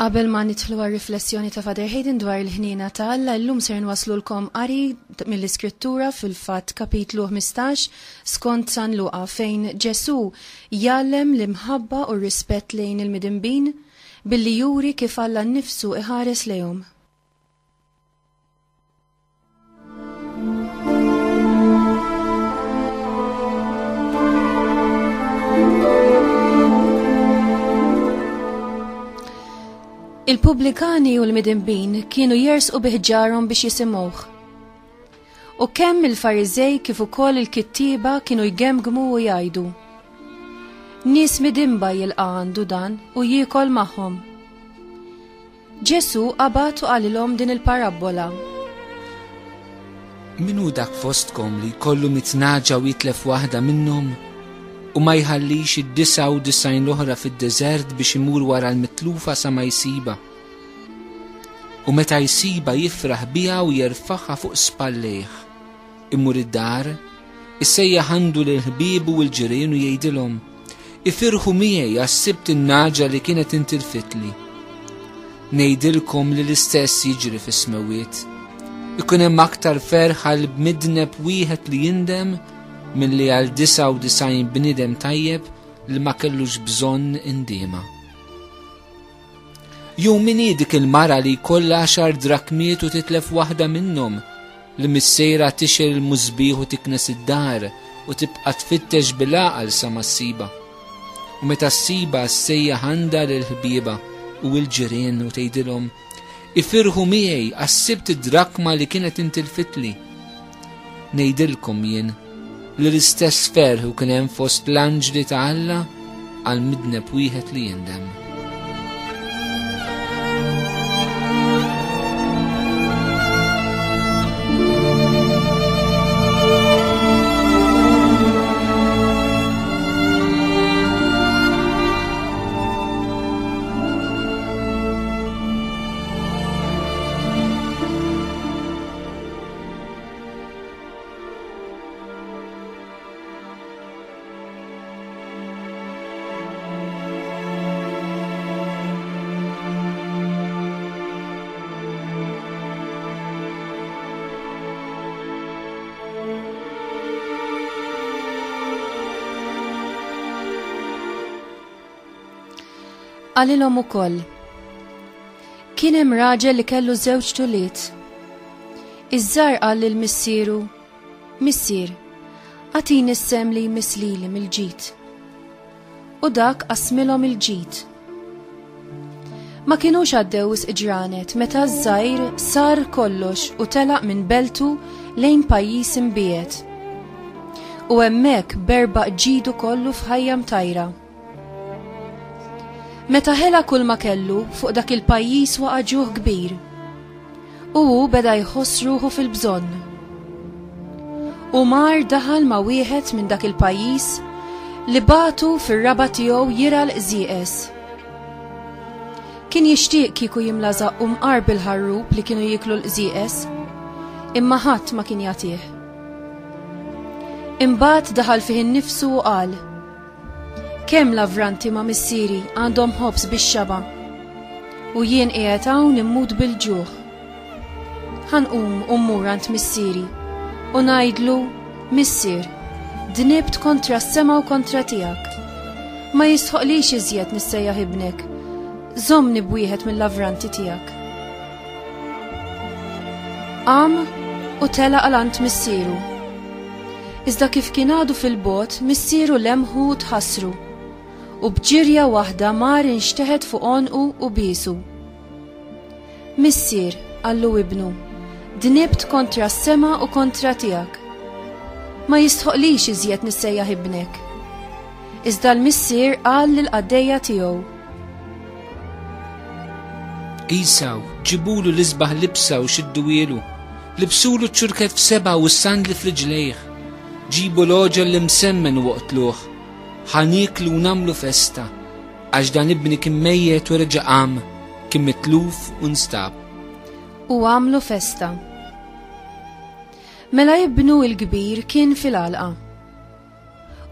Qabel ma nidħlu għar-riflessjoni ta' Father Hayden dwar il-ħniena ta' Alla, llum ser nwaslulkom qari mill-Iskrittura fil-Fatt kapitlu 15 skont San Luqa fejn Ġesu jgħallem l-imħabba u r-rispett lejn il-midinbin billi juri kif Alla nnifsu iħares lejhom. Il-pubblikani u l-midinbin kienu jersqu biħġarhom biex jisimgħuh. U kemm il-Fariżej kif ukoll il-kittieba kienu jgemgmu u jgħidu: nies midinba jilqa' għandu dan u jiekol magħhom. Ġesu qabad u qalilhom din il-parabola. Min hu dak fostkom li jkollu mitnaġa u jitlef waħda minnhom u ma jħallix id-99 l-oħra fid-deżert biex imur wara l-mitlufa sa ma jsiba. U meta jsiba jifraħ biha u jerfaħha fuq spallejh. Imur id-dar, issejjaħ għandu lill-ħbieb u l-ġirien u jgħidilhom: ifirħu miegħi għas-sibt in-naġa li kienet intilfitli. Ngħidilkom li l-istess jiġri fis-smewiet. Ikun hemm aktar ferħ għal bmidneb wieħed li jindem milli għal 99 bniedem tajjeb li ma kellux bżonn indiema. Jew min dik il-mara li jkollha 10 drakmiet u titlef waħda minnhom li missejra tixel il-mużbieħ u tiknes id-dar u tibqa' tfittex bil-għaqal sa ma ssiba. U meta ssiba ssejjaħ għandha lill-ħbieba u l-ġirien u tgħidilhom: ifirħu miegħi għas-sibt drakma li kienet intilfitli. Ngħidilkom jien li l-istess ferħ kien hemm fost l-anġli ta' Alla għal midneb wieħed li jindem. Qalilhom ukoll: kien hemm raġel li kellu 2 tuliet. Iż-żgħar qal lil missieru: missier, għatini s-sem li jmisslili mill-ġid. U dak qasmilhom il-ġid. Ma kinux għaddew ġranet meta ż-żgħir sar kollox u telaq minn beltu lejn pajjiż imbiegħed. U hemmhekk berbaq ġidu kollu f'ħajja mtajra. Meta ħela kull ma kellu fuq dak il-pajjiż waqa' ġuħ kbir. U hu beda jħoss ruħu fil-bżonn. U mar daħal ma' wieħed minn dak il-pajjiż li batu fir-raba tiegħu jira l-qżieqes. Kien jixtieq kieku jimla żaqq mqar bil-ħarrub li kienu jieklu l-qżieqes, imma ħadd ma kien jagħtih. Imbagħad daħal fih innifsu u qal: kemm lavranti ma' missieri għandhom ħobs bix-xaba u jien qiegħed hawn immut bil-ġuħ. Ħanqum u mmur għand missieri u ngħidlu: missier, dnibt kontra s-sema u kontra tiegħek. Ma jistħoqlix iżjed nissejjaħ ibnek, żommni b'wieħed mill-lavranti tiegħek. Qam u telaq għand missieru. Iżda kif kien għadu fil-bogħod, missieru lemħu u tħassru. U bġirja waħda mar inxteħed fuq onqu u bisu. Missier, qallu ibnu, dnibt kontra s-sema u kontra tiegħek. Ma jistħoqlix iżjed nissejjaħ ibnek. Iżda l-missier qal lill-qaddejja tiegħu: Isaw, ġibulu l-isbaħ libsa u xidduwielu, libsulu ċurket f-7 u s-sandli f'riġlejh, ġibu l-oġel li msemmen u waqtluħ, ħaniklu u namlu festa, għax dan ibni kien mejjet u reġa' qam, kien mitluf u nstab. U għamlu festa. Mela ibnu il-kbir kien fil-għalqa.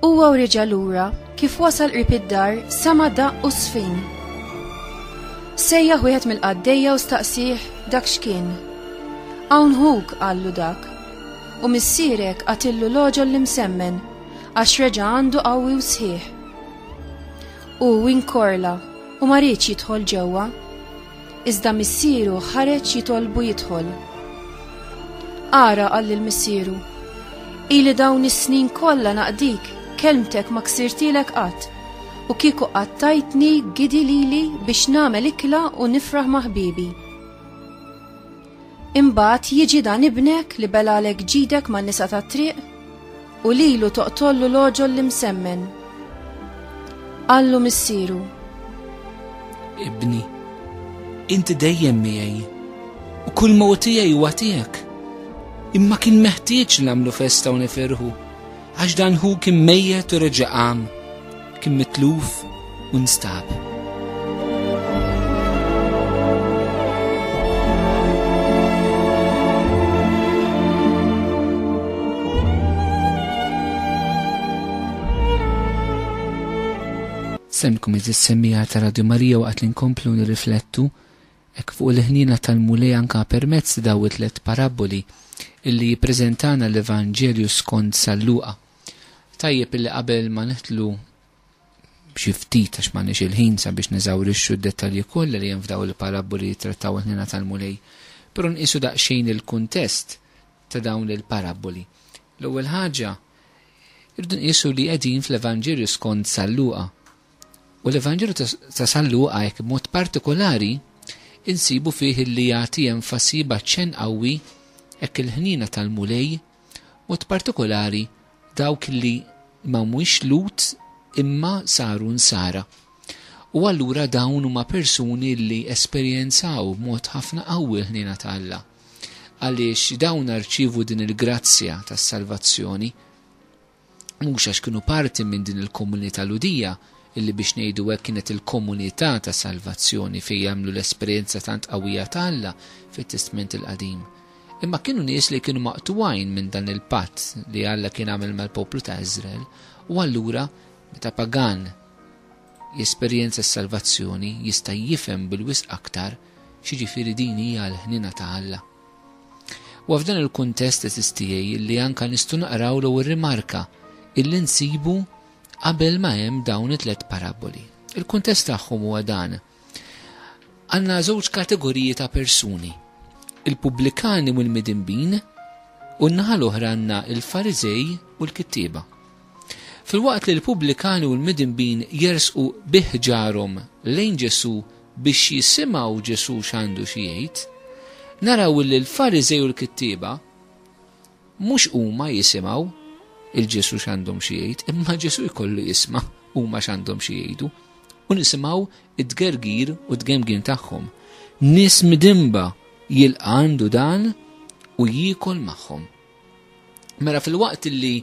Huwa u reġa' lura Kif wasal qrib id-dar, sama daqq u sfin. Sejjaħ wieħed mill-qaddejja u staqsih dak x'kien. Hawn huk qallu dak, u missierek għatillu l-oġol li msemmen għax reġa' għandu qawwi u sħiħ. U inkorla u ma rridx jidħol ġewwa, iżda missieru ħareġ jitolbu jidħol. Ara qal lill-missieru, ili dawn is-snin kollha naqdik kelmtek ma ksirtilek qatt, u kieku qattajtni gidi lili biex nagħmel ikla u nifraħ ma' ħbibi. Imbagħad jiġi dan ibnek li belalek ġidek man nisa tat-triq u lilu toqtollu l-oġol li msemmen. Qallu missieru: Ibni, inti dejjem miegħi u kull mawt tiegħi huwa tiegħek. Imma kien meħtieġ nagħmlu festa u nifirħu għax dan hu kien mejjed u reġa' qam, kien mitluf u nstab. Semkom iż-semmija ta' Radio Marija waqt li nkomplu nirriflettu hekk fuq il-ħnina tal-mulej anka permezz daw it-tliet paraboli illi jippreżentana l-Evanġelju skont San Luqa. Tajjeb illi qabel ma neħtlu b'xi ftit għax m'għandniex il-ħin sabiex neżawrixxu d-dettalji kollha li hemm f'daw il-paraboli jitrattaw il-ħnina tal-mulej, però nqisu daqsxejn il-kuntest ta' dawn il-paraboli. L-ewwel ħaġa irdu nqisu li qegħdin fl-Evanġelju skont San Luqa. U l-Evanġelju ta' San Luqa hekk b'mod partikolari insibu fih illi jagħti enfasi b'aċċenn qawwi hekk il-ħnina tal-mulej, mod partikolari dawk li ma mhuwiex lut imma saru nsara. U allura dawn huma persuni li esperjenzaw b'mod ħafna qawwi l-ħnina ta' Alla. Għaliex dawn arċievu din il-grazzja tas-salvazzjoni mhux għax kienu parti minn din il-komunità ludija illi biex ngħidu hekk kienet il-komunità ta' salvazzjoni fejn jagħmlu l-esperjenza tant qawwija ta' Alla fit-Testament il-Qadim. Imma kienu nies li kienu maqtuwajn minn dan il-patt li Alla kien għamel mal-poplu ta' Iżrael, u allura meta pagan jesperjenza s-salvazzjoni jista' jifhem bil-wisq aktar x'jiġifieri din hija l-ħnina ta' Alla. U f'dan il-kuntest tiegħi li anke nistgħu naqraw l-ewwel rimarka illi nsibu qabel ma hemm dawn it-tliet paraboli. Il-kuntest tagħhom huwa dan. Għandna żewġ kategoriji ta' persuni, il-pubblikani u l-midinbin, u n-naħa l-oħra għandna il-Farizej u l-kittieba. Fil-waqt li l-pubblikani u l-midinbin jersqu biħġarhom lejn Ġesu biex jisimgħu Ġesu x'għandu xi jgħid, naraw li l-Farizej u l-kittieba mhux huma jisimgħu il-Ġesu x'għandhom xi jgħid, imma Ġesu jkollu jisma' huma x'għandhom xi jgħidu u nisimgħu id-tgergir u d-gemgin tagħhom. Nies midimba jilqa' għandu dan u jiekol magħhom. Mela fil-waqt li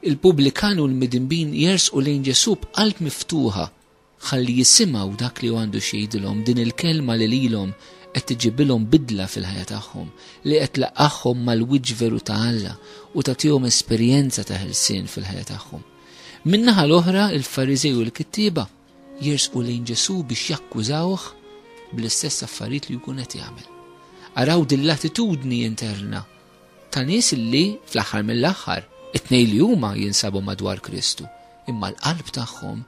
il-pubblikani u l-midinbin jersqu lejn Ġesu b'qalb miftuħa ħalli jisimgħu dak li għandu xi jgħidilhom, din il-kelma li lilhom qed tiġibilhom bidla fil-ħajja tagħhom, li qed tlaqqahom mal-wiġġ veru ta' Alla u tagħtihom esperjenza ta' ħelsien fil-ħajja tagħhom. Min-naħa l-oħra il-Fariżej u l-kittieba jersqu lejn Ġesu biex jakkużawh bl-istess affarijiet li jkun qed jagħmel. Araw din l-attitudni interna ta' nies li fl-aħħar mill-aħħar it-tnejn li huma jinsabu madwar Kristu, imma l-qalb tagħhom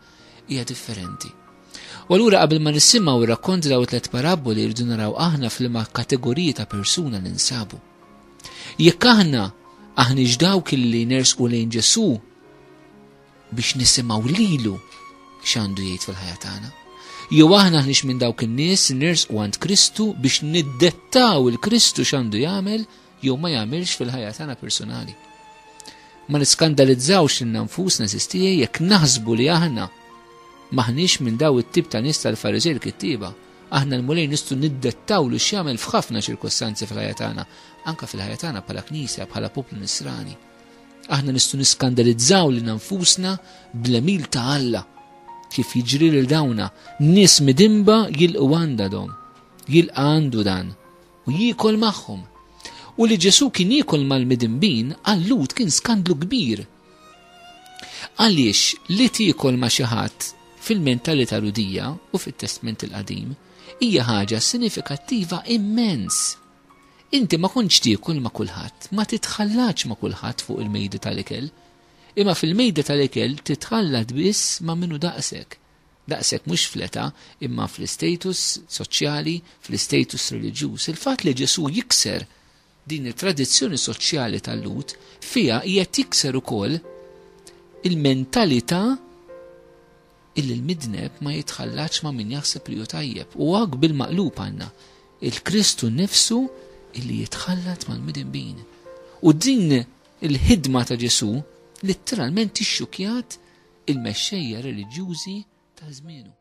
hija differenti. U allura qabel ma nisimgħu ir-rakkonti daw it-tliet paraboli rridu naraw aħna f'liema kategoriji ta' persuna ninsabu. Jekk aħniex dawk illi nersqu lejn Ġesu biex nisimgħu lilu x'għandu jgħid fil-ħajja tagħna, jew aħna aħniex minn dawk in-nies nersqu għand Kristu biex niddettaw il-Kristu x'għandu jagħmel jew ma jagħmilx fil-ħajja tagħna personali. Ma niskandalizzawx lil nfusna sistija jekk naħsbu li aħna maħniex minn daw it-tip ta' nies tal-Fariżej l-kittieba. Aħna l-mulej nistgħu niddettaw li x'jagħmel f'ħafna ċirkostanzi fil-ħajja tagħna, anke fil-ħajja tagħna bħala Knisja, bħala poplu Nisrani. Aħna nistgħu niskandalizzaw lil nfusna bl-emil ta' Alla kif jiġri lil dawna nies midimba jilqu għandhom, jilqa' għandu dan u jiekol magħhom. U li Ġesu kien jiekol mal-midinbin għal Lut kien skandlu kbir. Għaliex li tiekol ma' xi ħadd fil-mentalità rudija u fit-Testament il-Qadim hija ħaġa sinifikattiva immens. Inti ma kontx tiekol ma' kulħadd, ma titħallax ma' kulħadd fuq il-mejda tal-ikel, imma fil-mejda tal-ikel titħallat biss ma' minnu daqshekk. Daqshekk mhux fl-età, imma fl-istatus soċjali, fl-istatus reliġjuż. Il-fatt li Ġesu jikser din it-tradizzjoni soċjali tal-lut fiha hija tikser ukoll il-mentalità illi l-midneb ma jitħallax ma' min jaħseb li hu tajjeb. U hekk bil-maqlub għandna il-Kristu nnifsu illi jitħallat mal-midnbin. U din il-ħidma ta' Ġesu letteralment ixxukjat il-mexxejja reliġjużi ta' żmienu.